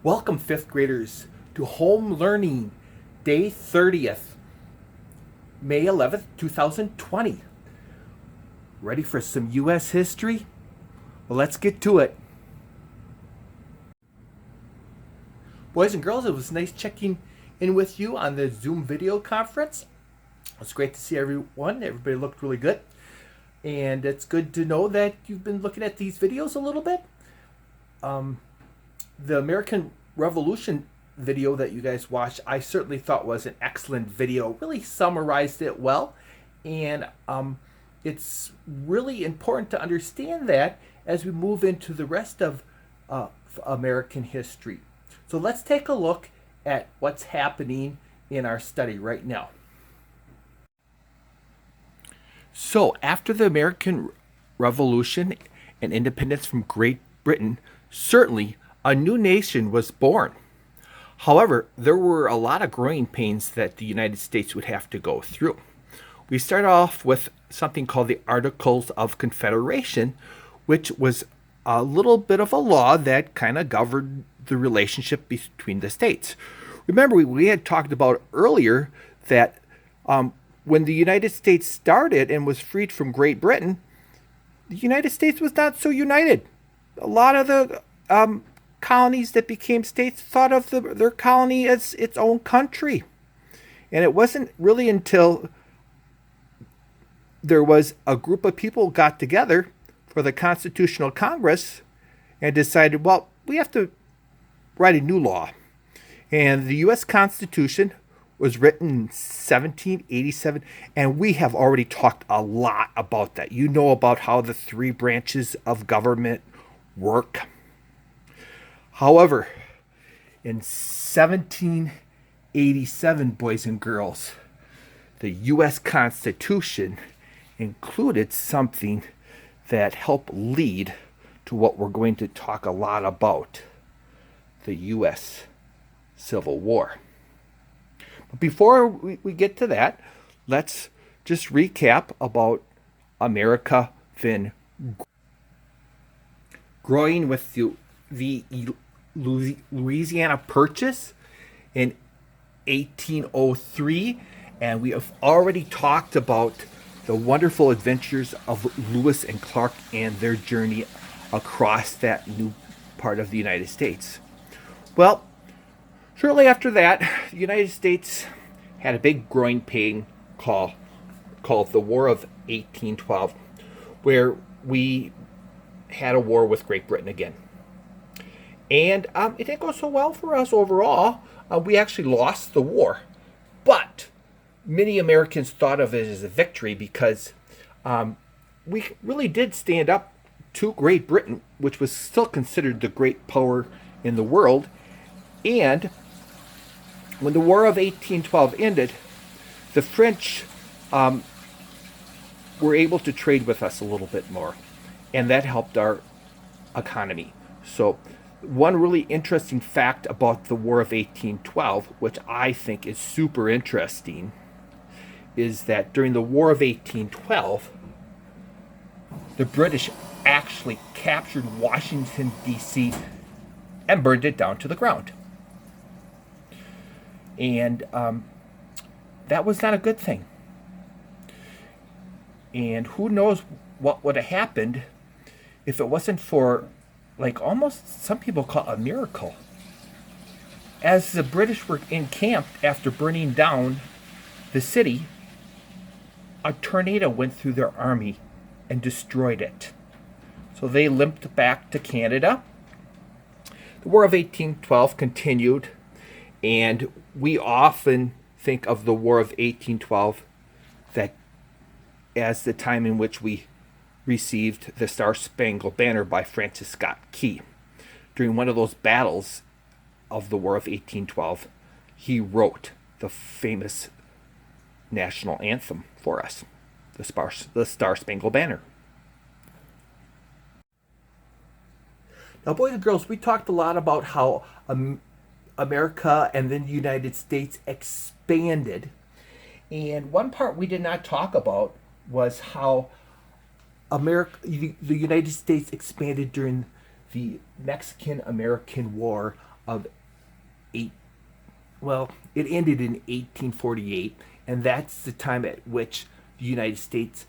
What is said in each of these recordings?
Welcome, fifth graders, to Home Learning, Day 30th, May 11th, 2020. Ready for some U.S. history? Well, let's get to it. Boys and girls, it was nice checking in with you on the Zoom video conference. It's great to see everyone. Everybody looked really good. And it's good to know that you've been looking at these videos a little bit. The American Revolution video that you guys watched, I certainly thought was an excellent video. Really summarized it well. And it's really important to understand that as we move into the rest of American history. So let's take a look at what's happening in our study right now. So, after the American Revolution and independence from Great Britain, certainly a new nation was born. However, there were a lot of growing pains that the United States would have to go through. We start off with something called the Articles of Confederation, which was a little bit of a law that kind of governed the relationship between the states. Remember, we had talked about earlier that when the United States started and was freed from Great Britain, the United States was not so united. A lot of the colonies that became states thought of their colony as its own country. And it wasn't really until there was a group of people got together for the Constitutional Congress and decided, well, we have to write a new law. And the U.S. Constitution was written in 1787, and we have already talked a lot about that. You know about how the three branches of government work. However, in 1787, boys and girls, the U.S. Constitution included something that helped lead to what we're going to talk a lot about, the U.S. Civil War. But before we get to that, let's just recap about America then growing with the Louisiana Purchase in 1803, and we have already talked about the wonderful adventures of Lewis and Clark and their journey across that new part of the United States. Well, shortly after that, the United States had a big growing pain called the War of 1812, where we had a war with Great Britain again. And it didn't go so well for us overall. We actually lost the war. But many Americans thought of it as a victory because we really did stand up to Great Britain, which was still considered the great power in the world. And when the War of 1812 ended, the French were able to trade with us a little bit more, and that helped our economy. So one really interesting fact about the War of 1812, which I think is super interesting, is that during the War of 1812, the British actually captured Washington, D.C. and burned it down to the ground. And that was not a good thing. And who knows what would have happened if it wasn't for, like, almost some people call it a miracle. As the British were encamped after burning down the city, a tornado went through their army and destroyed it. So they limped back to Canada. The War of 1812 continued, and we often think of the War of 1812 that as the time in which we received the Star-Spangled Banner by Francis Scott Key. During one of those battles of the War of 1812, he wrote the famous national anthem for us, the Star-Spangled Banner. Now, boys and girls, we talked a lot about how America and then the United States expanded. And one part we did not talk about was how the United States expanded during the Mexican-American War of eight. Well, it ended in 1848, and that's the time at which the United States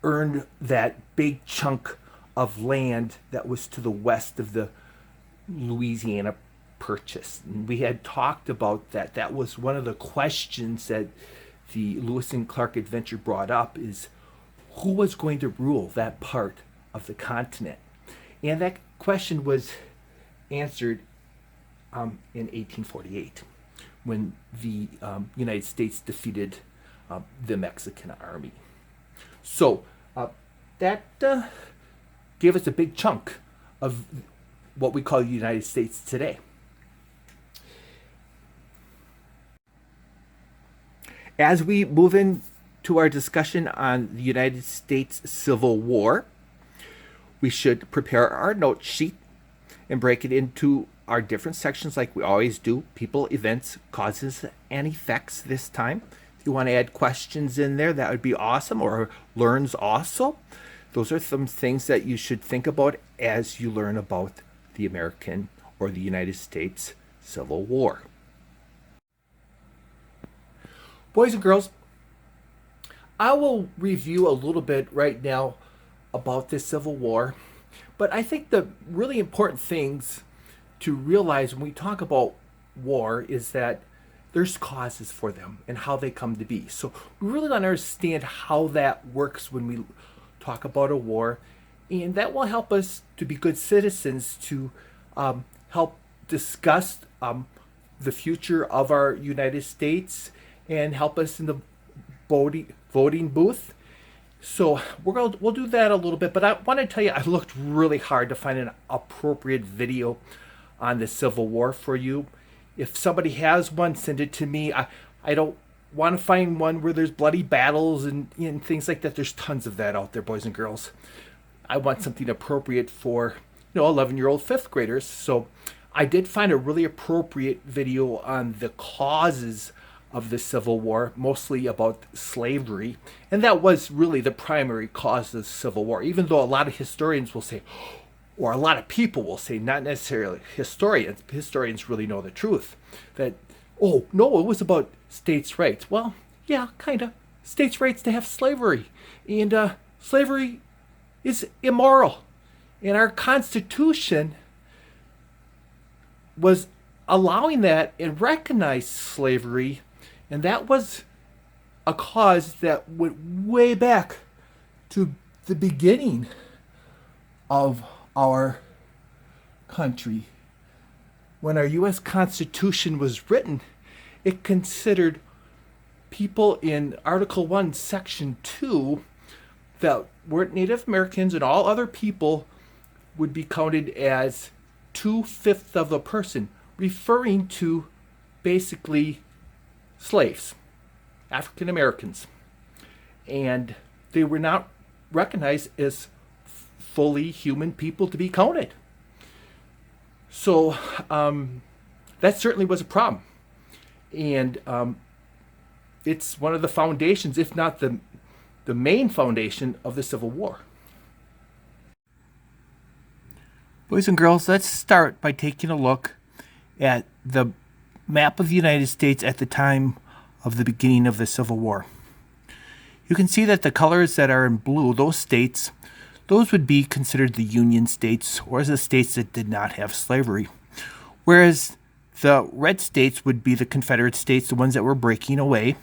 earned that big chunk of land that was to the west of the Louisiana Purchase. And we had talked about that. That was one of the questions that the Lewis and Clark adventure brought up, is who was going to rule that part of the continent? And that question was answered in 1848 when the United States defeated the Mexican army. So that gave us a big chunk of what we call the United States today. As we move into our discussion on the United States Civil War, we should prepare our note sheet and break it into our different sections like we always do: people, events, causes, and effects this time. If you want to add questions in there, that would be awesome, or learns also. Those are some things that you should think about as you learn about the American or the United States Civil War. Boys and girls, I will review a little bit right now about this Civil War, but I think the really important things to realize when we talk about war is that there's causes for them and how they come to be. So we really want to understand how that works when we talk about a war, and that will help us to be good citizens, to help discuss the future of our United States and help us in the voting booth. So we'll do that a little bit, but I want to tell you, I looked really hard to find an appropriate video on the Civil War for you. If somebody has one, send it to me. I don't want to find one where there's bloody battles and things like that. There's tons of that out there, boys and girls. I want something appropriate for 11-year-old fifth graders. So I did find a really appropriate video on the causes of the Civil War, mostly about slavery, and that was really the primary cause of the Civil War, even though a lot of historians will say, or a lot of people will say, not necessarily historians really know the truth, that, oh, no, it was about states' rights. Well, yeah, kind of. States' rights to have slavery, and slavery is immoral, and our Constitution was allowing that and recognized slavery. And that was a cause that went way back to the beginning of our country. When our U.S. Constitution was written, it considered people in Article 1, Section 2, that weren't Native Americans, and all other people would be counted as 2/5 of a person, referring to basically slaves, African Americans, and they were not recognized as fully human people to be counted. So that certainly was a problem, and it's one of the foundations, if not the main foundation of the Civil War. Boys and girls, let's start by taking a look at the map of the United States at the time of the beginning of the Civil War. You can see that the colors that are in blue, those states, those would be considered the Union states, or the states that did not have slavery. Whereas the red states would be the Confederate states, the ones that were breaking away,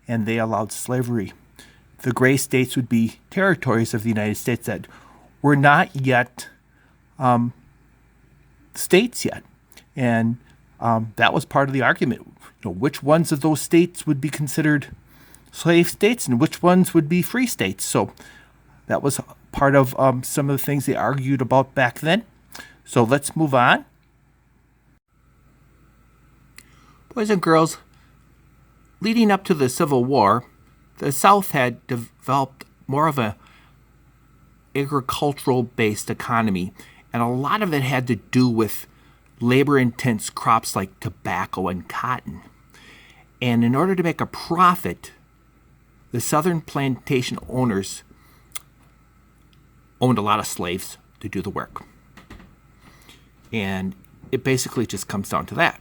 and they allowed slavery. The gray states would be territories of the United States that were not yet states yet. And that was part of the argument. Which ones of those states would be considered slave states and which ones would be free states? So that was part of some of the things they argued about back then. So let's move on. Boys and girls, leading up to the Civil War, the South had developed more of a agricultural-based economy, and a lot of it had to do with labor-intense crops like tobacco and cotton. And in order to make a profit, the southern plantation owners owned a lot of slaves to do the work. And it basically just comes down to that.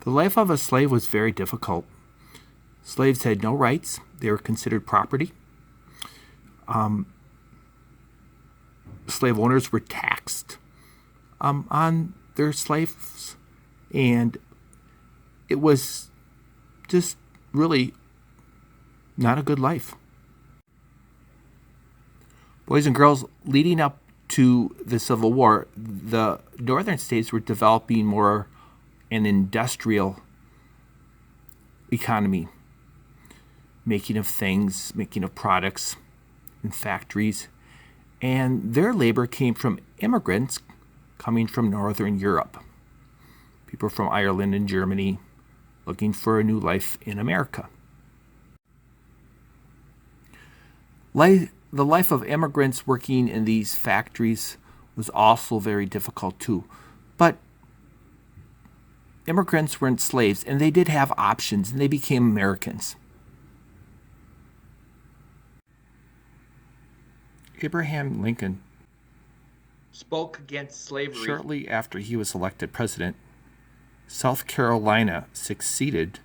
The life of a slave was very difficult. Slaves had no rights. They were considered property. Slave owners were taxed on their slaves. And it was just really not a good life. Boys and girls, leading up to the Civil War, the northern states were developing more an industrial economy, making of things, making of products in factories. And their labor came from immigrants coming from Northern Europe, people from Ireland and Germany looking for a new life in America. The life of immigrants working in these factories was also very difficult too. But immigrants weren't slaves, and they did have options, and they became Americans. Abraham Lincoln spoke against slavery. Shortly after he was elected president, South Carolina seceded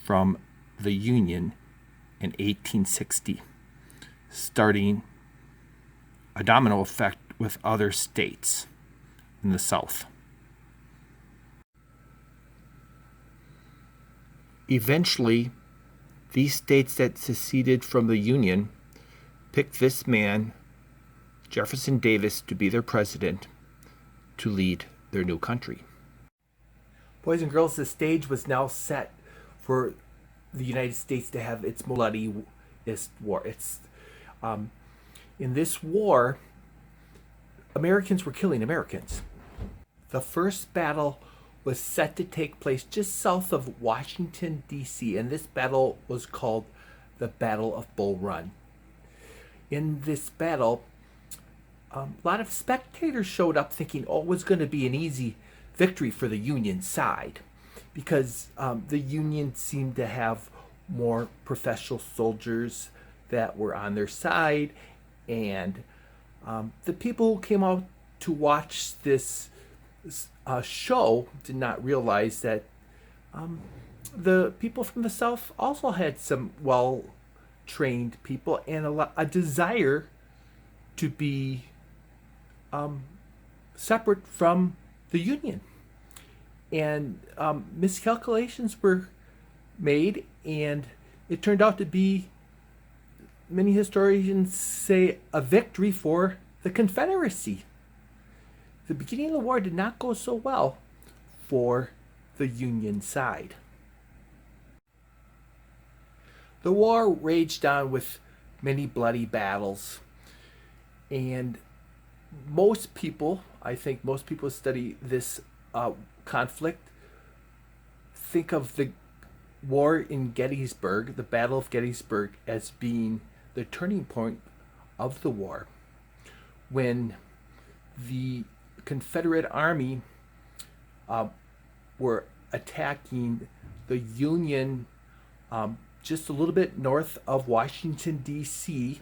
from the Union in 1860, starting a domino effect with other states in the South. Eventually, these states that seceded from the Union picked this man, Jefferson Davis, to be their president to lead their new country. Boys and girls, the stage was now set for the United States to have its bloodiest war. In this war, Americans were killing Americans. The first battle was set to take place just south of Washington, D.C., and this battle was called the Battle of Bull Run. In this battle, a lot of spectators showed up thinking, it was going to be an easy victory for the Union side, because the Union seemed to have more professional soldiers that were on their side, and the people who came out to watch this show did not realize that the people from the South also had some well-trained people and a desire to be separate from the Union. And miscalculations were made, and it turned out to be, many historians say, a victory for the Confederacy. The beginning of the war did not go so well for the Union side. The war raged on with many bloody battles, and I think most people who study this conflict think of the war in Gettysburg, the Battle of Gettysburg, as being the turning point of the war, when the Confederate Army were attacking the Union just a little bit north of Washington, D.C.,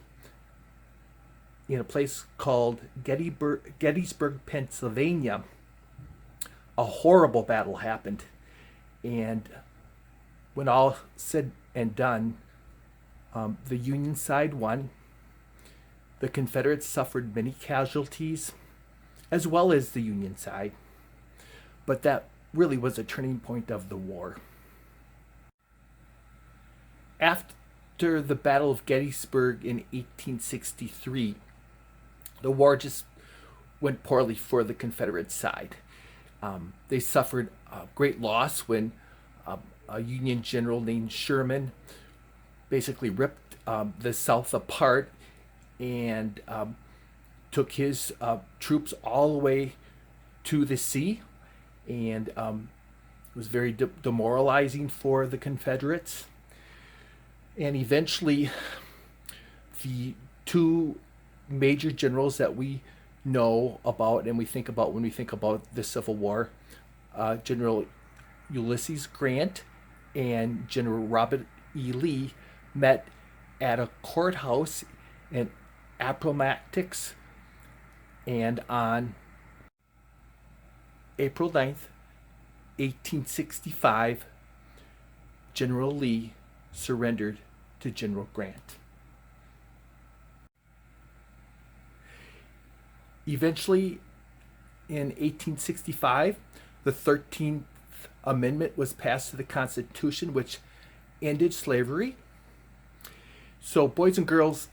in a place called Gettysburg, Pennsylvania. A horrible battle happened, and when all said and done, the Union side won. The Confederates suffered many casualties, as well as the Union side, but that really was a turning point of the war. After the Battle of Gettysburg in 1863, the war just went poorly for the Confederate side. They suffered a great loss when a Union general named Sherman basically ripped the South apart and took his troops all the way to the sea, and it was very demoralizing for the Confederates. And eventually, the two major generals that we know about and we think about when we think about the Civil War, General Ulysses Grant and General Robert E. Lee, met at a courthouse in Appomattox, and on April 9th, 1865, General Lee surrendered to General Grant. Eventually, in 1865, the 13th Amendment was passed to the Constitution, which ended slavery. So, boys and girls,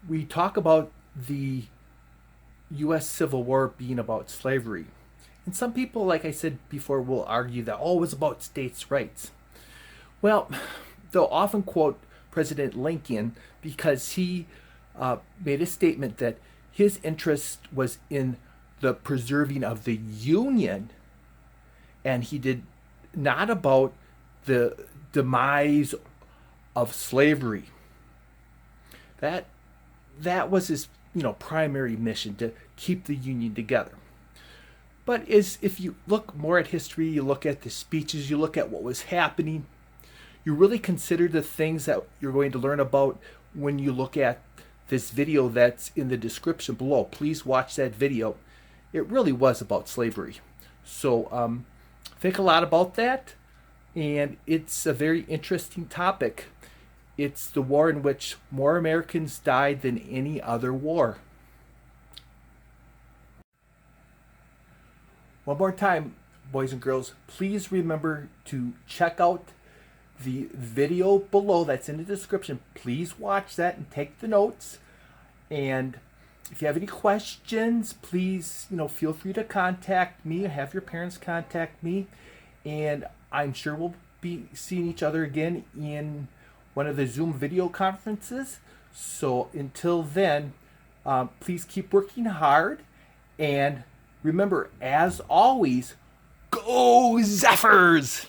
we talk about the U.S. Civil War being about slavery. And some people, like I said before, will argue that, oh, it was about states' rights. Well, they'll often quote President Lincoln because he made a statement that his interest was in the preserving of the Union, and he did not about the demise of slavery. That was his primary mission, to keep the Union together. But if you look more at history, you look at the speeches, you look at what was happening, you really consider the things that you're going to learn about when you look at this video that's in the description below. Please watch that video. It really was about slavery. So think a lot about that, and it's a very interesting topic. It's the war in which more Americans died than any other war. One more time, boys and girls, please remember to check out the video below that's in the description. Please watch that and take the notes. And if you have any questions, please, feel free to contact me or have your parents contact me. And I'm sure we'll be seeing each other again in one of the Zoom video conferences. So until then, please keep working hard. And remember, as always, go Zephyrs!